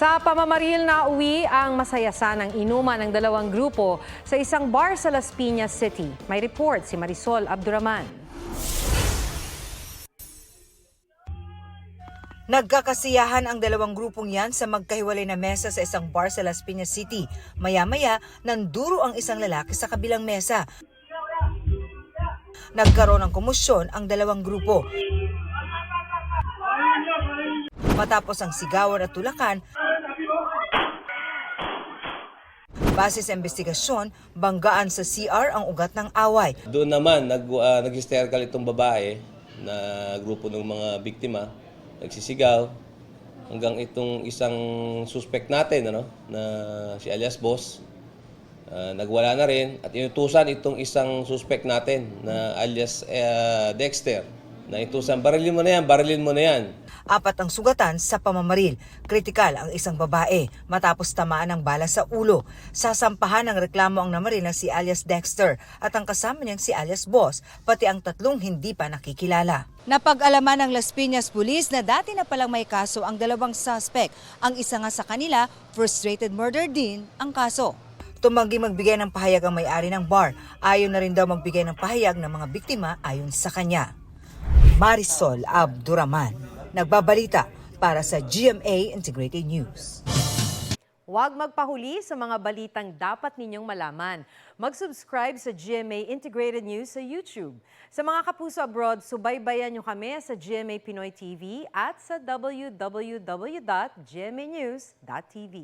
Sa pamamaril na uwi ang masayasanang inuman ng dalawang grupo sa isang bar sa Las Piñas City. May report si Marisol Abduraman. Nagkakasiyahan ang dalawang grupong yan sa magkahiwalay na mesa sa isang bar sa Las Piñas City. Maya-maya, nanduro ang isang lalaki sa kabilang mesa. Nagkaroon ng komosyon ang dalawang grupo. Matapos ang sigawan at tulakan, base sa investigasyon, banggaan sa CR ang ugat ng away. Doon naman, nag-hysterical itong babae na grupo ng mga biktima, nagsisigaw, hanggang itong isang suspect natin, na si alias Boss, nagwala na rin at inutusan itong isang suspect natin na alias Dexter, na itusan, barilin mo na yan. 4 ang sugatan sa pamamaril. Kritikal ang isang babae matapos tamaan ng bala sa ulo. Sasampahan ng reklamo ang namaril na si alias Dexter at ang kasama niyang si alias Boss, pati ang tatlong hindi pa nakikilala. Napag-alaman ng Las Piñas Police na dati na palang may kaso ang dalawang suspect. Ang isa nga sa kanila, frustrated murder din ang kaso. Tumanggi magbigay ng pahayag ang may-ari ng bar. Ayaw na rin daw magbigay ng pahayag ng mga biktima ayon sa kanya. Marisol Abduraman, nagbabalita para sa GMA Integrated News. Huwag magpahuli sa mga balitang dapat ninyong malaman. Mag-subscribe sa GMA Integrated News sa YouTube. Sa mga kapuso abroad, subaybayan nyo kami sa GMA Pinoy TV at sa www.gmanews.tv.